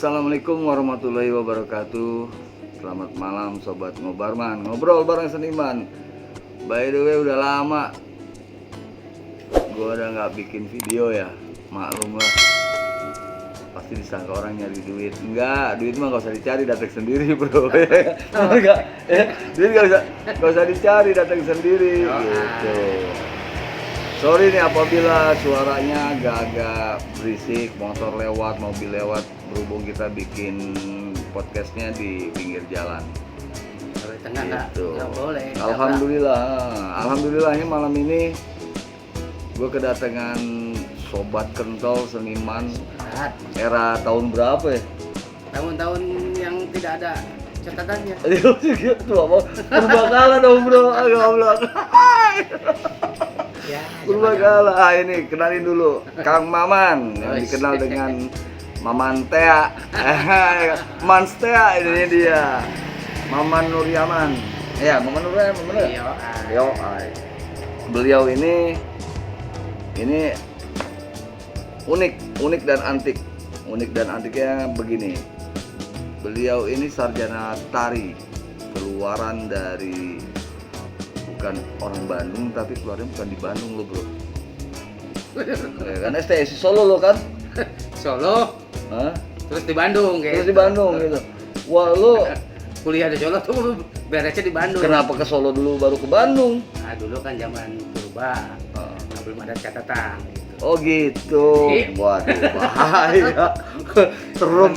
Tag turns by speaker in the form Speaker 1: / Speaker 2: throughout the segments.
Speaker 1: Assalamualaikum warahmatullahi wabarakatuh. Selamat malam Sobat Ngobarman, ngobrol bareng seniman. By the way, udah lama gue udah gak bikin video ya. Maklum lah, pasti disangka orang nyari duit. Enggak, duit mah gak usah dicari, datang sendiri bro. Enggak, duit gak usah dicari, datang sendiri gitu. Sorry nih apabila suaranya agak-agak berisik, motor lewat, mobil lewat, berhubung kita bikin podcastnya di pinggir jalan.
Speaker 2: Kalau di tengah
Speaker 1: Gitu.
Speaker 2: nggak boleh.
Speaker 1: Alhamdulillahnya malam ini gue kedatangan sobat kental seniman era tahun berapa ya?
Speaker 2: Tahun-tahun yang tidak ada catatannya.
Speaker 1: Itu apa? Purbakala dong bro, agak
Speaker 2: Ya,
Speaker 1: Purbakala. Ini kenalin dulu Kang Maman yang dikenal dengan Maman Tea. Mans Tea ini dia. Maman Nuryaman. Ya, Maman Nuryaman bener. Yo, beliau ini unik dan antik. Unik dan antiknya begini. Beliau ini sarjana tari, keluaran dari bukan orang Bandung, tapi keluarnya bukan di Bandung lo bro. Ya, kan STSI Solo lo kan?
Speaker 2: Solo.
Speaker 1: Hah?
Speaker 2: Terus di Bandung gitu.
Speaker 1: Terus di Bandung gitu. Wah lo
Speaker 2: Kuliah di Solo tuh beresnya di Bandung.
Speaker 1: kenapa ke Solo dulu baru ke Bandung?
Speaker 2: Nah, dulu kan zaman purba. Belum ada catatan gitu.
Speaker 1: Oh gitu. Waduh, bahaya. Serem.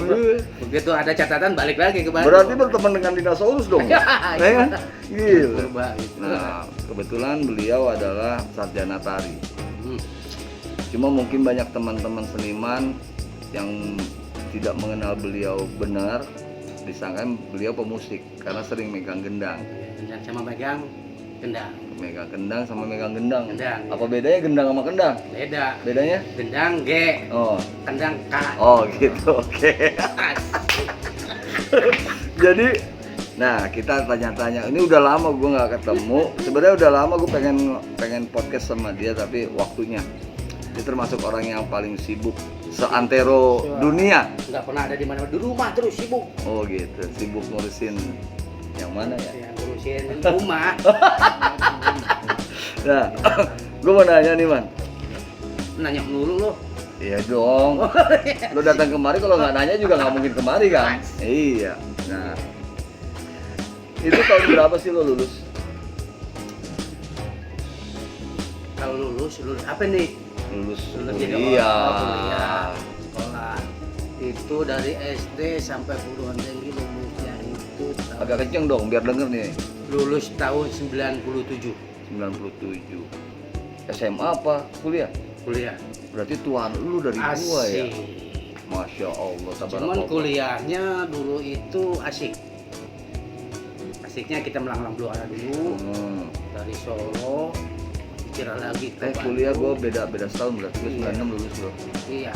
Speaker 2: Begitu ada catatan balik lagi ke Bandung.
Speaker 1: Berarti berteman dengan dinosaurus dong?
Speaker 2: Ya,
Speaker 1: Ya kan? Gila.
Speaker 2: Purba gitu.
Speaker 1: Nah, kebetulan beliau adalah sarjana tari. Cuma mungkin banyak teman-teman seniman yang tidak mengenal beliau benar, disangka beliau pemusik karena sering megang gendang.
Speaker 2: Gendang sama megang gendang.
Speaker 1: Megang kendang sama megang gendang.
Speaker 2: Gendang.
Speaker 1: Apa bedanya gendang sama kendang?
Speaker 2: Beda.
Speaker 1: Bedanya?
Speaker 2: Gendang G,
Speaker 1: Oh.
Speaker 2: kendang K.
Speaker 1: Oh gitu, oke. Jadi, nah kita tanya-tanya. Ini udah lama gue nggak ketemu. Sebenarnya udah lama gue pengen podcast sama dia, tapi waktunya. Dia termasuk orang yang paling sibuk seantero dunia.
Speaker 2: Nggak pernah ada di mana, di rumah terus sibuk.
Speaker 1: Oh gitu, sibuk ngurusin yang mana ya?
Speaker 2: Yang ngurusin rumah.
Speaker 1: Nah, gue mau nanya nih man.
Speaker 2: Nanya melulu lo.
Speaker 1: Iya dong. Lo datang kemari, kalau nggak nanya juga nggak mungkin kemari kan? Iya. Nah, itu tahun berapa sih lo lulus?
Speaker 2: Kalau lulus apa nih?
Speaker 1: Lulus
Speaker 2: jadi
Speaker 1: kuliah.
Speaker 2: Sekolah. Itu dari SD sampai perguruan tinggi lulusnya itu tahun,
Speaker 1: Agak kenceng dong biar denger nih.
Speaker 2: lulus tahun 97.
Speaker 1: 97. SMA apa kuliah?
Speaker 2: Kuliah.
Speaker 1: Berarti tuan lu dari gua ya.
Speaker 2: Asik.
Speaker 1: Masya Allah.
Speaker 2: Cuman
Speaker 1: Tabarakallah.
Speaker 2: kuliahnya dulu itu asik. Asiknya kita melanglang buana dulu dari Solo, kira lagi ke Bandung.
Speaker 1: Kuliah gua beda setahun berarti gua 96 lulus bro.
Speaker 2: Iya.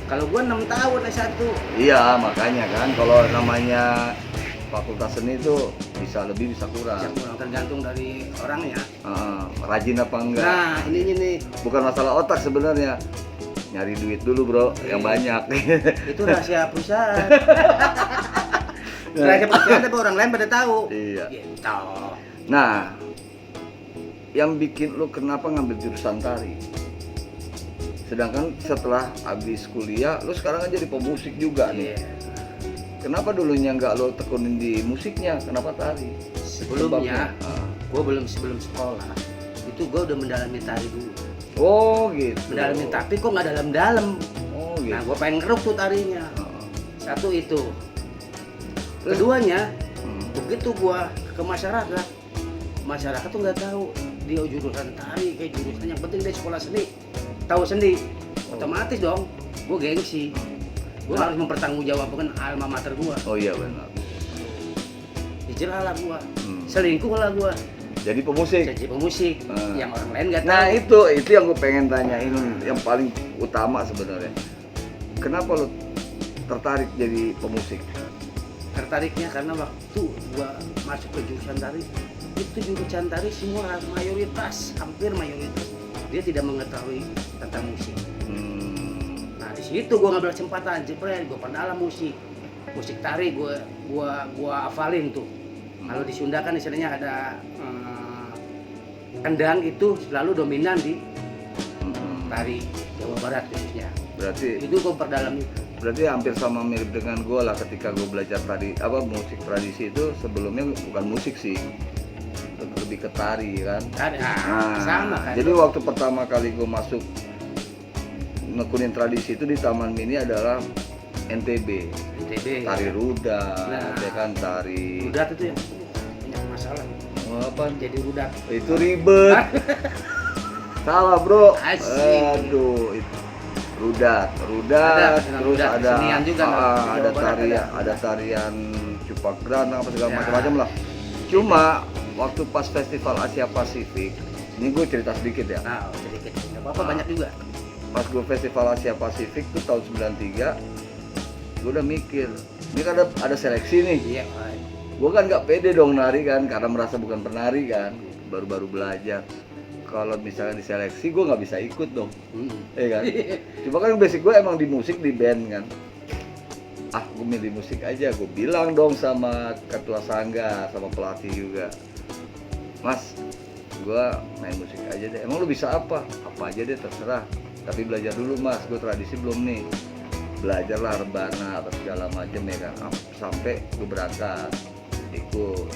Speaker 2: Kalau gua 6 tahun S1.
Speaker 1: Iya makanya kan kalau namanya fakultas seni itu bisa lebih bisa kurang.
Speaker 2: Bisa kurang tergantung dari orangnya.
Speaker 1: Rajin apa enggak?
Speaker 2: Nah, ininya nih.
Speaker 1: Bukan masalah otak sebenarnya. Nyari duit dulu bro, yang banyak.
Speaker 2: Itu rahasia perusahaan. Rahasia perusahaan tapi orang lain pada tahu.
Speaker 1: Iya.
Speaker 2: Gitu.
Speaker 1: Nah, yang bikin lu kenapa ngambil jurusan tari? Sedangkan setelah habis kuliah, lu sekarang kan jadi pemusik juga nih.
Speaker 2: Iya.
Speaker 1: Kenapa dulunya nggak lo tekunin di musiknya? Kenapa tari?
Speaker 2: Sebelumnya,
Speaker 1: Sebabnya?
Speaker 2: sebelum sekolah, itu gue udah mendalami tari dulu.
Speaker 1: Oh gitu.
Speaker 2: Mendalami tapi kok nggak dalam-dalam.
Speaker 1: Oh gitu.
Speaker 2: Nah, gue pengen ngeruk tuh tarinya.
Speaker 1: Ah.
Speaker 2: Satu itu.
Speaker 1: Terus?
Speaker 2: Keduanya,
Speaker 1: Hmm.
Speaker 2: begitu gue ke masyarakat tuh nggak tahu dia jurusan tari kayak jurusan yang penting dia sekolah seni, tahu seni. Otomatis dong, gue gengsi. Gue harus mempertanggungjawabkan alma mater gue.
Speaker 1: Oh iya benar.
Speaker 2: Hijrah lah gue, selingkuh lah gue.
Speaker 1: Jadi pemusik.
Speaker 2: Jadi pemusik yang orang lain nggak tahu.
Speaker 1: Nah itu yang gue pengen tanyain, yang paling utama sebenarnya. Kenapa lo tertarik jadi pemusik?
Speaker 2: Tertariknya karena waktu gua masuk ke jurusan tari, itu jurusan tari semua hampir mayoritas dia tidak mengetahui tentang musik. Nah di situ gue ngambil kesempatan, jepret, gue perdalam musik. musik tari gua hafalin tuh. Kalau di Sunda kan istilahnya ada kendang itu selalu dominan di tari Jawa Barat khususnya.
Speaker 1: Berarti
Speaker 2: Itu gua perdalam itu.
Speaker 1: berarti hampir sama mirip dengan gue lah ketika gue belajar tadi musik tradisi itu sebelumnya bukan musik sih, lebih ke tari kan.
Speaker 2: Sama kan.
Speaker 1: Jadi waktu pertama kali gue masuk nekunin tradisi itu di Taman Mini adalah NTB, tari rudat, ya kan, tari
Speaker 2: rudat itu yang banyak masalah.
Speaker 1: apa?
Speaker 2: Jadi rudat.
Speaker 1: Itu ribet. Salah bro.
Speaker 2: Asik.
Speaker 1: Aduh, itu rudat,
Speaker 2: Ada,
Speaker 1: terus
Speaker 2: rudat.
Speaker 1: ada
Speaker 2: Kesenian juga, nah,
Speaker 1: ada
Speaker 2: Jawa Barat
Speaker 1: ada tarian Cupagran apa segala
Speaker 2: Ya.
Speaker 1: macam-macam lah. Cuma waktu pas festival Asia Pasifik, ini gue cerita sedikit ya.
Speaker 2: Nah, sedikit. Enggak apa-apa, banyak juga.
Speaker 1: Pas gue festival Asia Pasifik tuh tahun 93, gue udah mikir, ini kan ada seleksi nih.
Speaker 2: Iya,
Speaker 1: Gue kan nggak pede dong nari kan, karena merasa bukan penari kan, baru-baru belajar. Kalau misalnya diseleksi, gue nggak bisa ikut dong, kan? Cuma kan basic gue emang di musik, di band kan. Gue milih musik aja, gue bilang dong sama ketua sangga, sama pelatih juga. Mas, gue main musik aja deh. Emang lu bisa apa? Apa aja deh terserah. Tapi belajar dulu mas, gue tradisi belum nih. Belajarlah rebana atau segala macam ya kan. Sampai gue berangkat, ikut.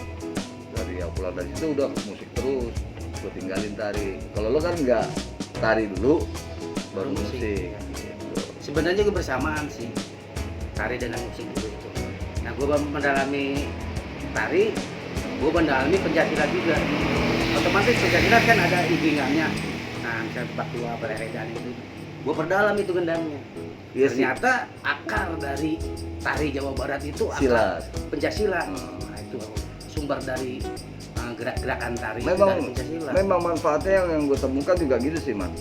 Speaker 1: Dari yang pulang dari situ udah musik terus. Gue tinggalin tari. Kalau lo kan nggak, tari dulu baru musik gitu.
Speaker 2: Sebenarnya gue bersamaan sih tari dengan musik dulu itu. Nah, gue mendalami tari, gue mendalami pencaksilat juga. Otomatis pencaksilat kan ada iringannya. Nah, misalnya bak tua, bereredan itu, gue perdalam itu gendangnya.
Speaker 1: Iya sih.
Speaker 2: Ternyata akar dari tari Jawa Barat itu
Speaker 1: Silat.
Speaker 2: pencaksilat. Nah, itu sumber dari gerak-gerakan tari
Speaker 1: Memang
Speaker 2: dari pencaksilat.
Speaker 1: memang manfaatnya yang gue temukan juga gitu sih man.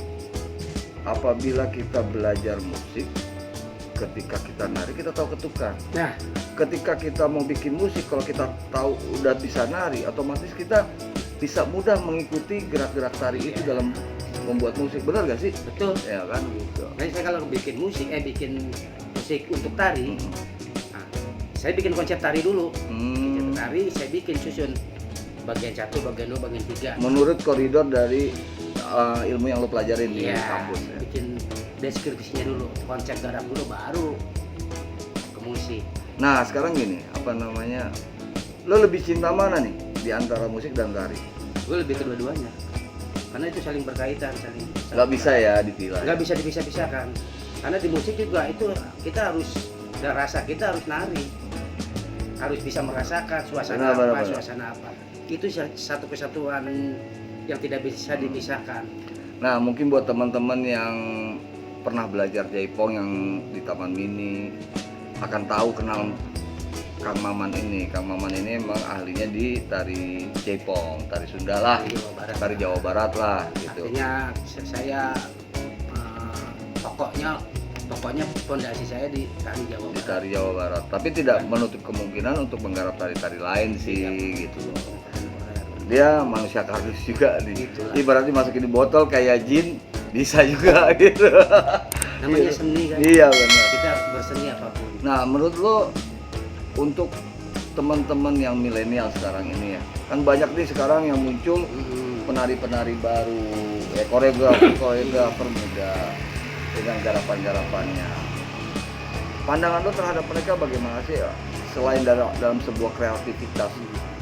Speaker 1: Apabila kita belajar musik, ketika kita nari kita tahu ketukan.
Speaker 2: Nah,
Speaker 1: Ketika kita mau bikin musik, kalau kita tahu udah bisa nari, otomatis kita bisa mudah mengikuti gerak-gerak tari itu dalam membuat musik. Benar gak sih?
Speaker 2: betul.
Speaker 1: Ya kan gitu.
Speaker 2: Nah, saya kalau bikin musik untuk tari, nah, saya bikin konsep tari dulu. Konsep tari saya bikin susun bagian 1, bagian 2, bagian 3.
Speaker 1: Menurut koridor dari ilmu yang lo pelajarin di
Speaker 2: Iya,
Speaker 1: kampus ya.
Speaker 2: bikin deskripsinya dulu, konsep garap dulu, baru ke musik.
Speaker 1: Nah sekarang gini, apa namanya, lo lebih cinta mana nih di antara musik dan tari?
Speaker 2: Gue lebih kedua-duanya, karena itu saling berkaitan,
Speaker 1: Gak bisa ya dipilah.
Speaker 2: nggak bisa dipisah-pisahkan. Karena di musik juga itu kita harus, dan rasa kita harus nari, harus bisa merasakan suasana
Speaker 1: Benar.
Speaker 2: suasana apa. Itu satu kesatuan yang tidak bisa dipisahkan.
Speaker 1: Nah mungkin buat teman-teman yang pernah belajar jaipong yang di Taman Mini akan tahu, kenal Kang Maman ini. Kang Maman ini emang ahlinya di tari jaipong, tari Sunda lah,
Speaker 2: Jawa Barat.
Speaker 1: tari Jawa Barat lah gitu.
Speaker 2: Artinya saya pokoknya fondasi saya di tari Jawa
Speaker 1: Di
Speaker 2: Barat.
Speaker 1: tari Jawa Barat, tapi tidak menutup kemungkinan untuk menggarap tari-tari lain sih gitu loh. Dia manusia kardus juga nih.
Speaker 2: Itulah.
Speaker 1: Ibaratnya masukin di botol kayak jin bisa juga gitu.
Speaker 2: Namanya seni kan.
Speaker 1: Iya benar.
Speaker 2: Kita harus berseni apapun.
Speaker 1: Nah menurut lo untuk teman-teman yang milenial sekarang ini ya, kan banyak nih sekarang yang muncul penari-penari baru, koreografer muda dengan garapan-garapannya. Pandangan lo terhadap mereka bagaimana sih ya? Selain dalam sebuah kreativitas,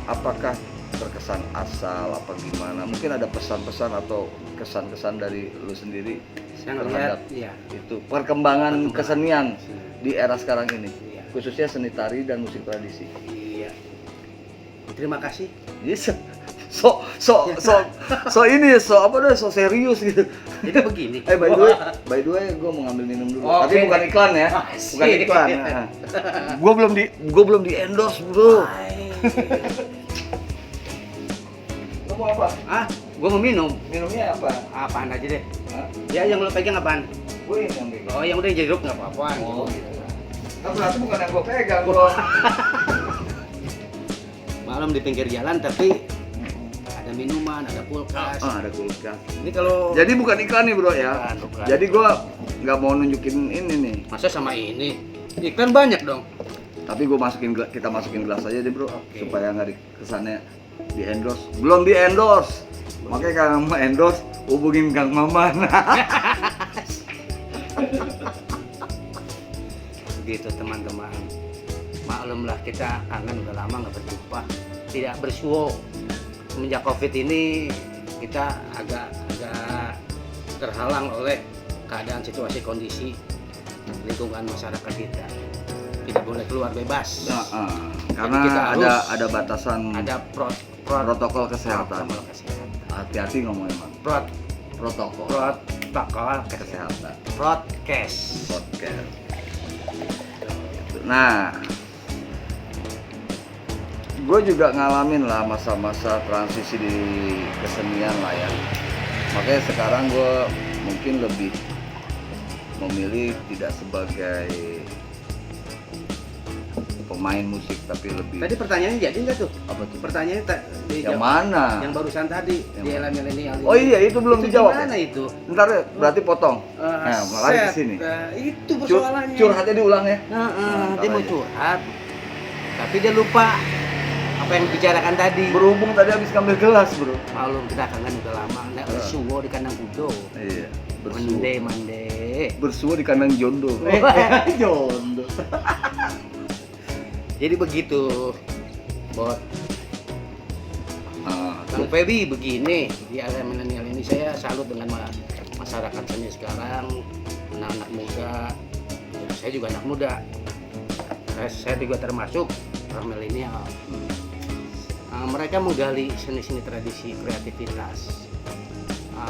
Speaker 1: apakah terkesan asal apa gimana? Mungkin ada pesan-pesan atau kesan-kesan dari lo sendiri
Speaker 2: Saya
Speaker 1: terhadap
Speaker 2: ngelihat,
Speaker 1: itu perkembangan kesenian
Speaker 2: Iya.
Speaker 1: di era sekarang ini,
Speaker 2: Iya.
Speaker 1: khususnya seni tari dan musik tradisi.
Speaker 2: Iya. Terima kasih.
Speaker 1: Yes. So ini so serius gitu.
Speaker 2: Jadi begini.
Speaker 1: By the way, gue mau ngambil minum dulu.
Speaker 2: Oke.
Speaker 1: Tapi bukan iklan ya.
Speaker 2: Asik.
Speaker 1: Bukan iklan. Nah. Gue belum di endorse bro. Lo mau apa?
Speaker 2: Gue mau minum.
Speaker 1: Minumnya apa?
Speaker 2: Apaan aja deh.
Speaker 1: Hah?
Speaker 2: Ya yang lo pegang apaan?
Speaker 1: Gue ini yang pegang.
Speaker 2: Oh, yang udah jeruk nggak apa-apa.
Speaker 1: Oh,
Speaker 2: gitu.
Speaker 1: Nah, berarti bukan yang gue pegang bro.
Speaker 2: Malam di pinggir jalan tapi ada minuman, ada kulkas.
Speaker 1: Ada kulkas.
Speaker 2: Ini kalau
Speaker 1: Jadi bukan iklan nih bro ya.
Speaker 2: Bukan.
Speaker 1: Jadi gue nggak mau nunjukin ini nih.
Speaker 2: masa sama ini iklan banyak dong.
Speaker 1: Tapi kita masukin gelas aja deh bro,
Speaker 2: Oke.
Speaker 1: supaya nggak kesannya di endorse. Belum di endorse. Makanya Kang mau endorse, hubungin Kang Maman.
Speaker 2: Begitu teman-teman. Maklumlah kita kangen udah lama nggak berjumpa, tidak bersuo. Semenjak COVID ini kita agak terhalang oleh keadaan situasi kondisi lingkungan masyarakat kita. Tidak boleh keluar bebas.
Speaker 1: Nah,
Speaker 2: Jadi
Speaker 1: karena
Speaker 2: kita
Speaker 1: ada batasan,
Speaker 2: ada
Speaker 1: protokol kesehatan.
Speaker 2: protokol kesehatan.
Speaker 1: Hati-hati ngomongnya man. Protokol
Speaker 2: Protokol
Speaker 1: kesehatan.
Speaker 2: Broadcast.
Speaker 1: Podcast. Nah, gue juga ngalamin lah masa-masa transisi di kesenian lah ya. Makanya sekarang gue mungkin lebih memilih tidak sebagai pemain musik, tapi lebih
Speaker 2: Tadi pertanyaannya jadi nggak tuh?
Speaker 1: apa tuh?
Speaker 2: Pertanyaannya
Speaker 1: Yang mana?
Speaker 2: Yang barusan tadi
Speaker 1: Yang
Speaker 2: di era milenial ini.
Speaker 1: Oh iya, itu belum dijawab.
Speaker 2: Gimana
Speaker 1: Ya?
Speaker 2: itu?
Speaker 1: Ntar ya, berarti potong. Nah, lari ke
Speaker 2: Set.
Speaker 1: sini.
Speaker 2: Itu persoalannya.
Speaker 1: Curhatnya diulang ya.
Speaker 2: Dia mau curhat, tapi dia lupa apa yang dibicarakan tadi.
Speaker 1: Berhubung tadi habis ngambil gelas, bro.
Speaker 2: Malum kita kangen udah lama, nggak bersuwo di kandang kudo.
Speaker 1: Iya.
Speaker 2: Mande.
Speaker 1: Bersuah di kandang jondo. Jondo.
Speaker 2: Jadi begitu, Bot.
Speaker 1: Ah,
Speaker 2: Kang Feby begini, di era milenial ini saya salut dengan masyarakat seni sekarang, anak-anak muda. Ya, saya juga anak muda. Saya juga termasuk orang milenial. Mereka menggali seni-seni tradisi, kreativitas.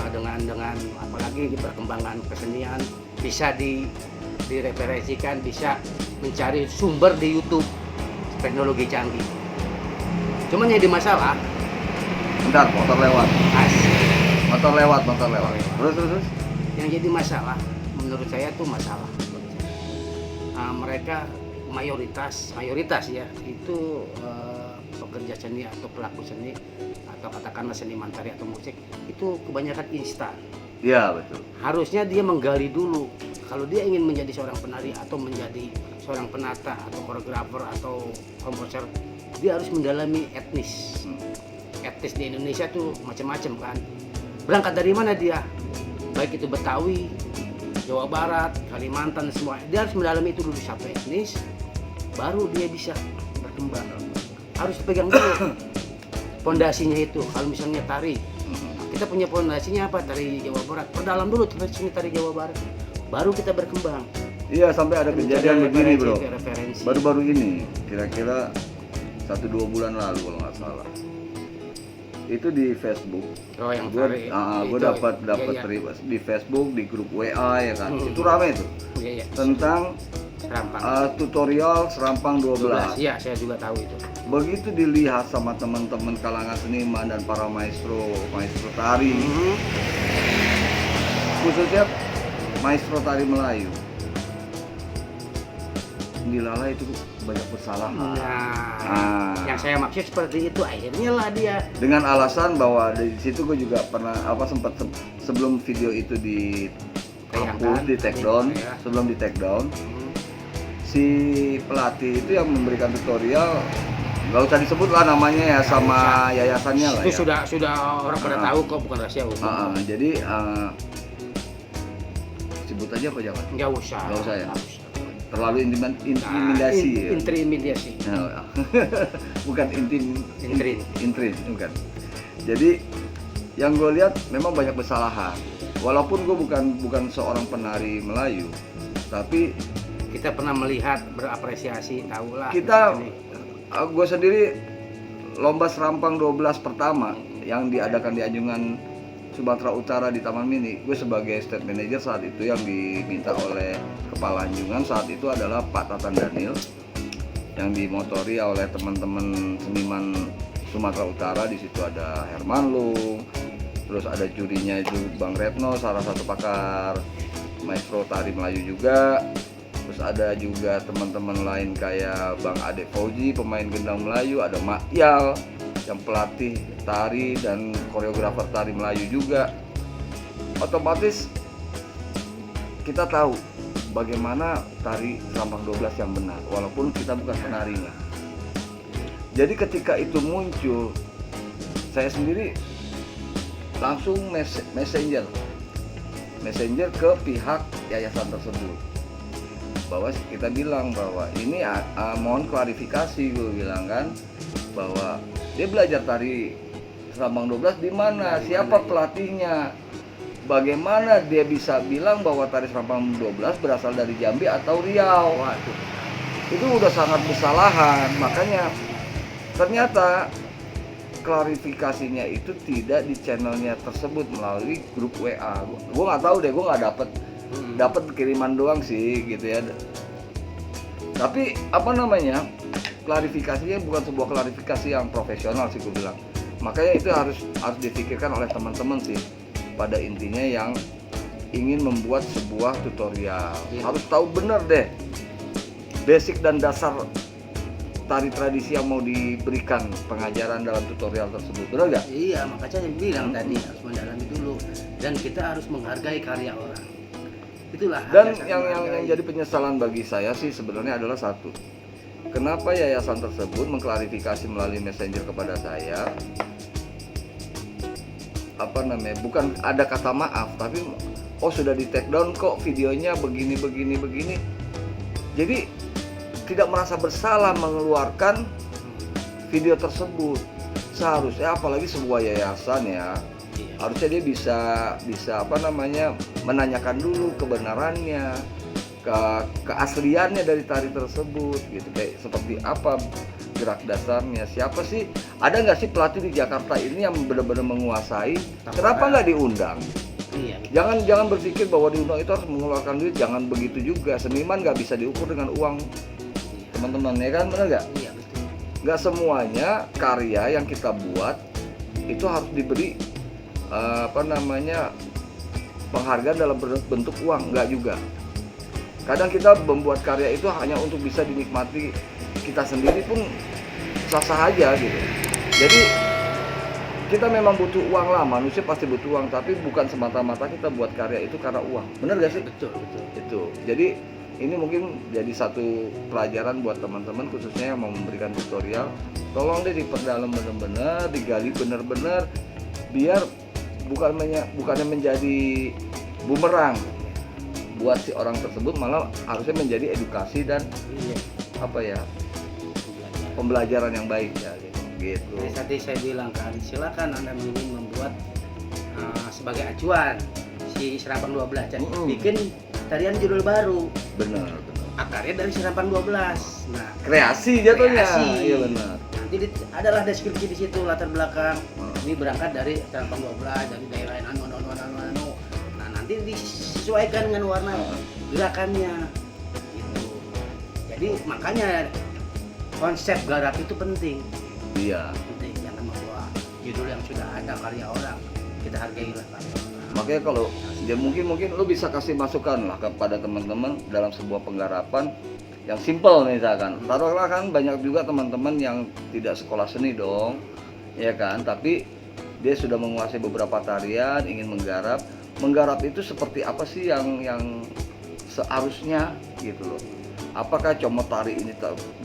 Speaker 2: Dengan apalagi di perkembangan kesenian bisa direferensikan, bisa mencari sumber di YouTube, teknologi canggih. Cuman yang di masalah,
Speaker 1: bentar, motor lewat.
Speaker 2: asik.
Speaker 1: Motor lewat. Terus.
Speaker 2: Yang jadi masalah, menurut saya tuh masalah. Mereka mayoritas ya itu pekerja seni atau pelaku seni atau katakanlah seniman tari atau musik itu kebanyakan instan.
Speaker 1: Iya betul.
Speaker 2: Harusnya dia menggali dulu. Kalau dia ingin menjadi seorang penari atau menjadi seorang penata atau koreografer atau komposer, dia harus mendalami etnis. Etnis di Indonesia tuh macam-macam kan. Berangkat dari mana dia? Baik itu Betawi, Jawa Barat, Kalimantan, semua. Dia harus mendalami itu dulu sampai etnis, baru dia bisa berkembang. Harus dipegang dulu pondasinya itu. Kalau misalnya tari, kita punya pondasinya apa? Tari Jawa Barat. Perdalam dulu seni tari Jawa Barat, baru kita berkembang.
Speaker 1: Iya, sampai ada kejadian begini bro.
Speaker 2: Referensi.
Speaker 1: Baru-baru ini, kira-kira 1-2 bulan lalu kalau nggak salah. Itu di Facebook.
Speaker 2: Oh, yang
Speaker 1: Gue
Speaker 2: tari.
Speaker 1: dapat
Speaker 2: Iya.
Speaker 1: di Facebook, di grup WA ya kan. Itu rame tuh.
Speaker 2: Iya.
Speaker 1: Tentang
Speaker 2: Serampang.
Speaker 1: tutorial serampang 12.
Speaker 2: Iya, saya juga tahu itu.
Speaker 1: Begitu dilihat sama teman-teman kalangan seniman dan para maestro tari, khususnya maestro tari Melayu, dilala itu banyak kesalahan.
Speaker 2: Yang saya maksud seperti itu, akhirnya lah dia
Speaker 1: Dengan alasan bahwa di situ gue juga pernah sempat sebelum video itu
Speaker 2: Tayangkan,
Speaker 1: di take down,
Speaker 2: ya.
Speaker 1: sebelum di take down, si pelatih itu yang memberikan tutorial, nggak usah disebut lah namanya ya, sama yayasannya lah
Speaker 2: itu
Speaker 1: ya.
Speaker 2: sudah orang pada tahu kok, bukan rahasia umum.
Speaker 1: Jadi sebut aja apa jangan?
Speaker 2: Nggak usah ya.
Speaker 1: Terlalu intimidasi ya.
Speaker 2: Intimidasi.
Speaker 1: Bukan
Speaker 2: Intrin.
Speaker 1: bukan. Jadi yang gue lihat memang banyak kesalahan. Walaupun gue bukan seorang penari Melayu, tapi
Speaker 2: Kita pernah melihat, berapresiasi, tahulah.
Speaker 1: gue sendiri lomba serampang 12 pertama yang diadakan di Anjungan Sumatera Utara di Taman Mini, gue sebagai stage manager saat itu yang diminta oleh kepala Anjungan saat itu adalah Pak Tatan Daniel, yang dimotori oleh teman-teman seniman Sumatera Utara. Di situ ada Herman Lung, terus ada jurinya itu Bang Retno, salah satu pakar maestro tari Melayu juga. Terus ada juga teman-teman lain kayak Bang Ade Fauzi, pemain gendang Melayu, ada Mak Yal yang pelatih tari dan koreografer tari Melayu juga. Otomatis kita tahu bagaimana tari Serampang 12 yang benar, walaupun kita bukan penarinya. Jadi ketika itu muncul, saya sendiri langsung messenger ke pihak yayasan tersebut, bahwa kita bilang bahwa ini mohon klarifikasi, gue bilang kan, bahwa dia belajar tari Serampang 12 di mana, siapa pelatihnya, bagaimana dia bisa bilang bahwa tari Serampang 12 berasal dari Jambi atau Riau.
Speaker 2: Waduh.
Speaker 1: Itu udah sangat kesalahan. Makanya ternyata klarifikasinya itu tidak di channelnya tersebut, melalui grup WA. Gue nggak tahu deh, gue nggak dapet kiriman doang sih gitu ya. Tapi apa namanya, klarifikasinya bukan sebuah klarifikasi yang profesional sih gue bilang. Makanya itu harus dipikirkan oleh teman-teman sih, pada intinya yang ingin membuat sebuah tutorial. Harus tahu bener deh basic dan dasar tari tradisi yang mau diberikan pengajaran dalam tutorial tersebut, benar nggak?
Speaker 2: Iya, makanya saya bilang tadi harus mendalami dulu, dan kita harus menghargai karya orang. Itulah.
Speaker 1: Dan yang jadi penyesalan bagi saya sih sebenarnya adalah satu, kenapa yayasan tersebut mengklarifikasi melalui messenger kepada saya, apa namanya, bukan ada kata maaf, tapi sudah di take down kok videonya begini. Jadi tidak merasa bersalah mengeluarkan video tersebut. Seharusnya apalagi sebuah yayasan ya, harusnya dia bisa apa namanya, menanyakan dulu kebenarannya, keasliannya dari tari tersebut gitu, kayak seperti apa gerak dasarnya, siapa sih, ada nggak sih pelatih di Jakarta ini yang benar-benar menguasai, kenapa nggak diundang?
Speaker 2: Iya.
Speaker 1: Jangan berpikir bahwa diundang itu harus mengeluarkan duit, jangan begitu juga. Seniman nggak bisa diukur dengan uang, teman-teman, ya kan, benar nggak?
Speaker 2: Iya, betul.
Speaker 1: Nggak semuanya karya yang kita buat itu harus diberi apa namanya, penghargaan dalam bentuk uang, nggak juga. Kadang kita membuat karya itu hanya untuk bisa dinikmati kita sendiri pun sah-sah aja gitu. Jadi kita memang butuh uang lah, manusia pasti butuh uang, tapi bukan semata-mata kita buat karya itu karena uang, bener gak sih?
Speaker 2: Betul.
Speaker 1: Itu. Jadi ini mungkin jadi satu pelajaran buat teman-teman, khususnya yang mau memberikan tutorial. Tolong deh diperdalam bener-bener, digali bener-bener, biar bukannya menjadi bumerang buat si orang tersebut, malah harusnya menjadi edukasi dan apa ya, pembelajaran yang baik ya gitu.
Speaker 2: Jadi tadi saya bilang kan, silakan Anda ingin membuat sebagai acuan si Serampang 12, jadi bikin tarian judul baru.
Speaker 1: Benar.
Speaker 2: Akarnya dari Serampang 12. Nah,
Speaker 1: kreasi jatuhnya.
Speaker 2: Kreasi.
Speaker 1: Iya benar.
Speaker 2: Nanti adalah deskripsi di situ, latar belakang. Ini berangkat dari Serampang 12, dari daerah anu. Nah, nanti disesuaikan dengan warna gerakannya. Gitu. Jadi makanya konsep garap itu penting.
Speaker 1: Iya.
Speaker 2: Penting, jangan membawa judul yang sudah ada karya orang. Kita hargailah karya orang.
Speaker 1: Makanya kalau ya mungkin lu bisa kasih masukan lah kepada teman-teman dalam sebuah penggarapan yang simple misalkan. Taruhlah kan banyak juga teman-teman yang tidak sekolah seni dong, ya kan? Tapi dia sudah menguasai beberapa tarian, ingin menggarap. Menggarap itu seperti apa sih yang seharusnya gitu loh. Apakah comot tari ini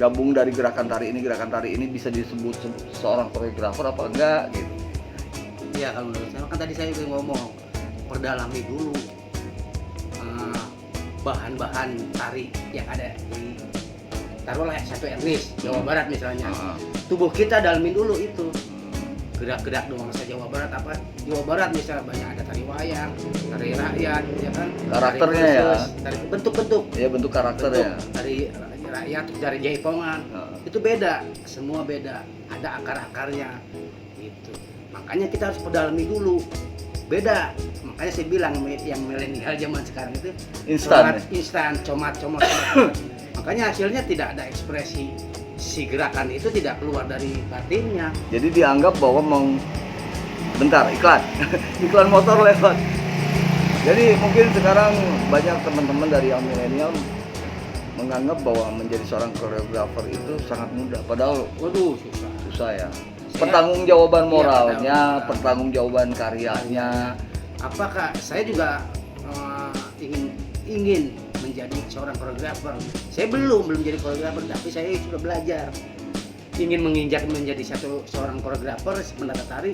Speaker 1: gabung dari gerakan tari ini bisa disebut seorang koreografer apa enggak gitu.
Speaker 2: Iya, kalau menurut saya kan tadi saya udah ngomong, perdalami dulu bahan-bahan tari yang ada di, taruhlah satu etnis Jawa Barat misalnya. Tubuh kita dalamin dulu itu. Gerak-gerak doang saja Jawa Barat apa? Jawa Barat misalnya banyak ada tari wayang, tari rakyat, ya kan?
Speaker 1: Karakternya
Speaker 2: tari khusus,
Speaker 1: ya.
Speaker 2: Tari bentuk-bentuk.
Speaker 1: Iya, bentuk karakternya.
Speaker 2: Dari rakyat, dari jaipongan. Itu beda, semua beda. Ada akar-akarnya gitu. Makanya kita harus pedalami dulu. Beda. Makanya saya bilang yang milenial zaman sekarang itu instan, comot. Makanya hasilnya tidak ada ekspresi. Si gerakan itu tidak keluar dari batinnya.
Speaker 1: Jadi dianggap bahwa bentar, iklan motor lewat. Jadi mungkin sekarang banyak teman-teman dari yang milenial menganggap bahwa menjadi seorang koreografer itu sangat mudah, padahal
Speaker 2: waduh
Speaker 1: susah ya. Pertanggungjawaban moralnya,
Speaker 2: iya,
Speaker 1: pertanggungjawaban karyanya.
Speaker 2: Apakah saya juga ingin menjadi seorang koreografer. Saya belum jadi koreografer, tapi saya sudah belajar. Ingin menginjak menjadi seorang koreografer, penata tari,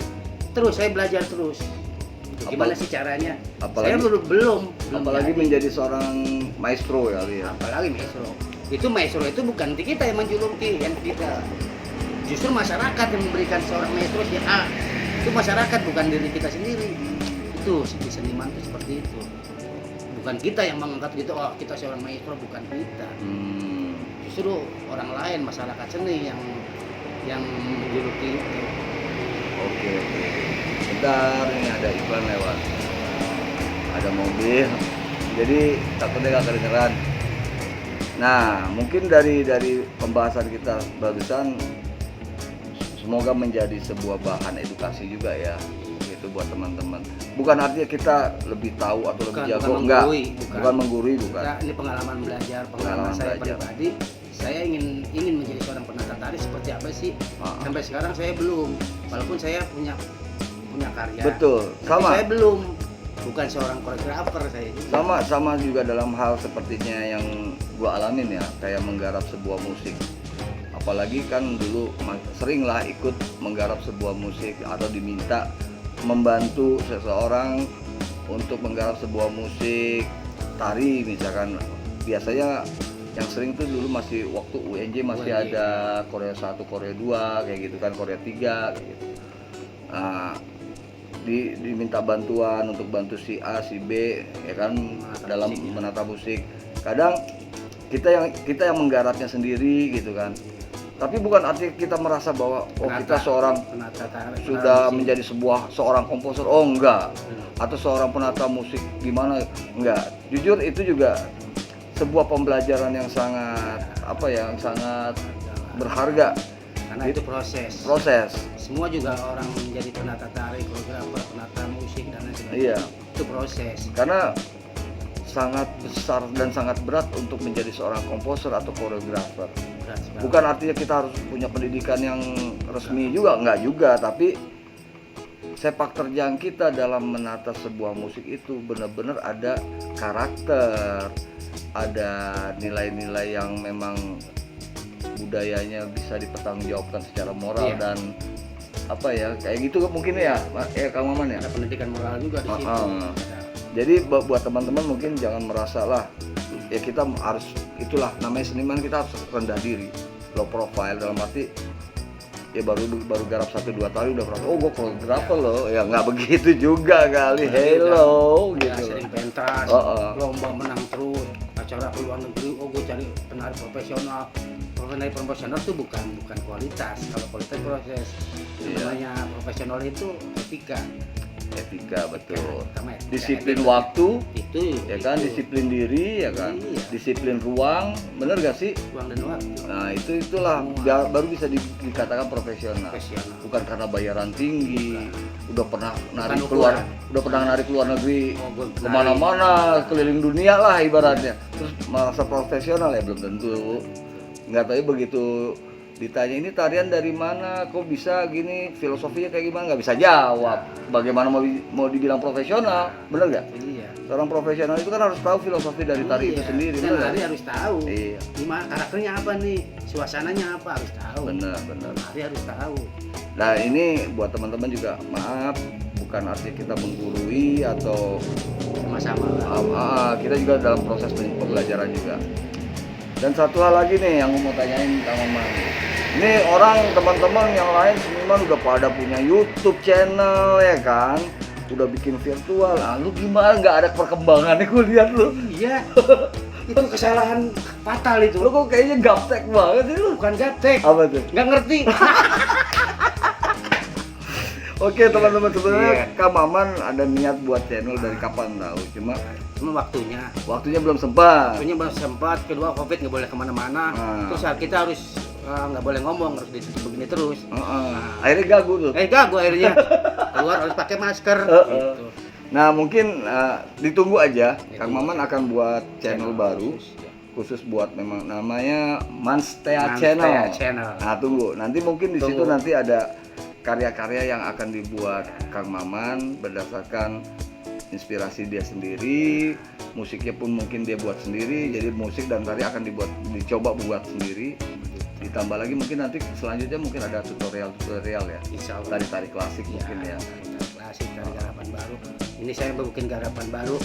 Speaker 2: terus saya belajar terus. Gimana sih caranya? Saya belum
Speaker 1: apalagi
Speaker 2: jadi.
Speaker 1: menjadi seorang maestro ya,
Speaker 2: Apalagi maestro. Maestro itu bukan kita yang menjuluki, yang kita. Justru masyarakat yang memberikan seorang maestro ya. Itu masyarakat, bukan diri kita sendiri. Itu seniman itu seperti itu. Bukan kita yang mengangkat gitu, oh kita seorang maestro, bukan kita. Justru orang lain, masyarakat seni yang menjuluki itu.
Speaker 1: Oke. Bentar, ini ada iklan lewat. Ada mobil. Jadi takutnya gak kedengeran. Nah, mungkin dari pembahasan kita barusan semoga menjadi sebuah bahan edukasi juga ya. Itu buat teman-teman. Bukan artinya kita lebih tahu atau lebih jago, enggak. Bukan menggurui, bukan.
Speaker 2: Nah, ini pengalaman belajar, pengalaman saya pribadi. Saya ingin menjadi seorang penata tari seperti apa sih? Sampai sekarang saya belum. Walaupun saya punya karya.
Speaker 1: Betul.
Speaker 2: Tapi
Speaker 1: Sama.
Speaker 2: saya belum. Bukan seorang koreografer saya juga.
Speaker 1: Sama juga dalam hal sepertinya yang gua alamin ya, kayak menggarap sebuah musik. Apalagi kan dulu seringlah ikut menggarap sebuah musik atau diminta membantu seseorang untuk menggarap sebuah musik tari misalkan. Biasanya yang sering tuh dulu masih waktu UNJ masih ada Korea 1, Korea 2 kayak gitu kan, Korea 3 kayak gitu. Nah, diminta bantuan untuk bantu si A, si B ya kan dalam menata musik. Kadang kita yang menggarapnya sendiri gitu kan. Tapi bukan arti kita merasa bahwa kita seorang sudah menjadi seorang komposer. Oh enggak. Atau seorang penata musik gimana? Enggak. Jujur itu juga sebuah pembelajaran yang sangat sangat berharga.
Speaker 2: Karena itu proses. Semua juga orang menjadi penata tari, koreografer, penata musik dan lain sebagainya.
Speaker 1: Iya.
Speaker 2: Itu proses.
Speaker 1: Karena sangat besar dan sangat berat untuk menjadi seorang komposer atau koreografer. Bukan artinya kita harus punya pendidikan yang resmi juga, enggak juga, tapi sepak terjang kita dalam menata sebuah musik itu benar-benar ada karakter, ada nilai-nilai yang memang budayanya bisa dipertanggungjawabkan secara moral dan kayak gitu mungkin ya Kang Maman ya.
Speaker 2: Ada pendidikan moral juga di situ.
Speaker 1: Jadi buat teman-teman mungkin jangan merasa lah ya kita harus itulah namanya seniman, kita harus rendah diri, low profile dalam arti ya baru garap 1-2 kali udah merasa gue koreografer loh, ya nggak begitu juga kali. Hello gitu.
Speaker 2: Sering pentas, lomba menang terus, acara ke luar negeri, gue cari penari profesional. Penari profesional itu bukan kualitas, kalau kualitas proses. Namanya profesional itu etika betul.
Speaker 1: Disiplin waktu
Speaker 2: itu
Speaker 1: ya kan, disiplin diri ya kan, disiplin ruang, bener gak sih?
Speaker 2: Ruang dan waktu.
Speaker 1: Nah itulah baru bisa dikatakan profesional. Bukan karena bayaran tinggi, udah pernah narik keluar negeri, kemana-mana, keliling dunia lah ibaratnya. Terus merasa profesional ya belum tentu. Nggak tahu begitu ditanya ini tarian dari mana, kok bisa gini, filosofinya kayak gimana, nggak bisa jawab. Bagaimana mau dibilang profesional, bener nggak?
Speaker 2: Iya.
Speaker 1: Seorang profesional itu kan harus tahu filosofi dari tari itu sendiri.
Speaker 2: Tari harus tahu.
Speaker 1: Iya.
Speaker 2: Gimana karakternya apa nih, suasananya apa harus tahu.
Speaker 1: Bener.
Speaker 2: Tari harus tahu.
Speaker 1: Nah ini buat teman-teman juga maaf, bukan arti kita menggurui atau
Speaker 2: sama-sama.
Speaker 1: Kita juga dalam proses pembelajaran juga. Dan satu hal lagi nih yang mau tanyain Kang Maman. Ini orang teman-teman yang lain seniman udah pada punya YouTube channel ya kan, udah bikin virtual. Lu gimana nggak ada perkembangannya? Gue lihat lu.
Speaker 2: Iya. Itu kesalahan fatal itu.
Speaker 1: Lu kok kayaknya gaptek banget sih lu.
Speaker 2: Bukan gaptek.
Speaker 1: Apa tuh?
Speaker 2: Nggak ngerti.
Speaker 1: Oke teman-teman, sebenarnya Kang Maman ada niat buat channel dari kapan tahu, cuma waktunya belum sempat.
Speaker 2: Kedua COVID nggak boleh kemana-mana. Terus kita harus nggak boleh ngomong, harus ditutup begini terus.
Speaker 1: Akhirnya gagu tuh.
Speaker 2: Gagu akhirnya. Keluar harus pakai masker. Gitu.
Speaker 1: Nah mungkin ditunggu aja, Kang Maman akan buat channel baru khusus buat memang namanya Manstea Channel. Nah tunggu, nanti mungkin di situ nanti ada karya-karya yang akan dibuat Kang Maman berdasarkan inspirasi dia sendiri, musiknya pun mungkin dia buat sendiri, jadi musik dan tari akan dicoba buat sendiri. Ditambah lagi mungkin nanti selanjutnya mungkin ada tutorial ya,
Speaker 2: Insya Allah.
Speaker 1: tari klasik mungkin ya.
Speaker 2: Tari klasik, tari garapan baru. Ini saya bikin garapan baru,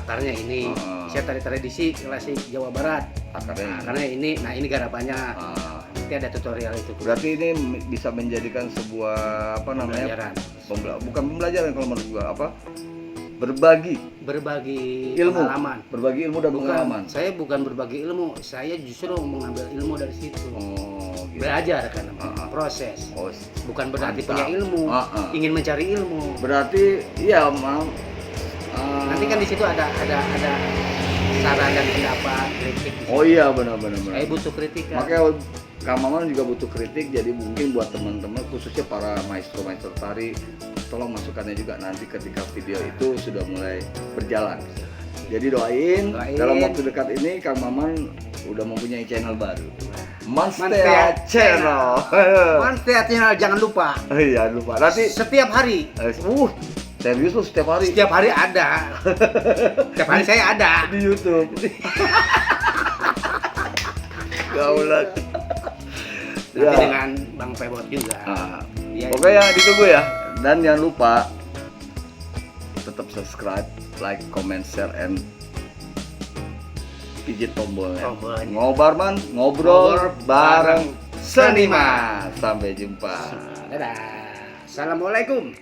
Speaker 2: akarnya ini. Saya tari tradisi klasik Jawa Barat. Akarnya ini, nah ini garapannya. Nanti ada tutorial itu.
Speaker 1: Berarti ini bisa menjadikan sebuah apa namanya? Bukan pembelajaran kalau menurut gua, apa? Berbagi
Speaker 2: ilmu,
Speaker 1: pengalaman. Berbagi ilmu dan pengalaman.
Speaker 2: Saya bukan berbagi ilmu, saya justru mengambil ilmu dari situ.
Speaker 1: Gitu.
Speaker 2: Belajar kan, proses. Bukan berarti punya ilmu, ingin mencari ilmu.
Speaker 1: Berarti iya,
Speaker 2: nanti kan di situ ada saran dan pendapat, kritik.
Speaker 1: Oh iya, benar.
Speaker 2: Saya butuh kritikan.
Speaker 1: Makanya Kang Maman juga butuh kritik, jadi mungkin buat teman-teman khususnya para maestro tari, tolong masukannya juga nanti ketika video itu sudah mulai berjalan. Jadi doain dalam waktu dekat ini Kang Maman udah mempunyai channel baru, Manstea Channel.
Speaker 2: Manstea Channel, jangan lupa.
Speaker 1: Iya, lupa. Nanti
Speaker 2: Setiap hari.
Speaker 1: Serius lu setiap hari?
Speaker 2: Setiap hari ada. Setiap hari saya ada
Speaker 1: di YouTube. Gaulat.
Speaker 2: Nanti dengan Bang Pebot juga.
Speaker 1: Ya, pokoknya ditunggu ya. Dan jangan lupa tetap subscribe, like, comment, share, and pijit tombolnya. Ngobarman, ngobrol bareng seniman. Sampai jumpa.
Speaker 2: Dadah. Assalamualaikum.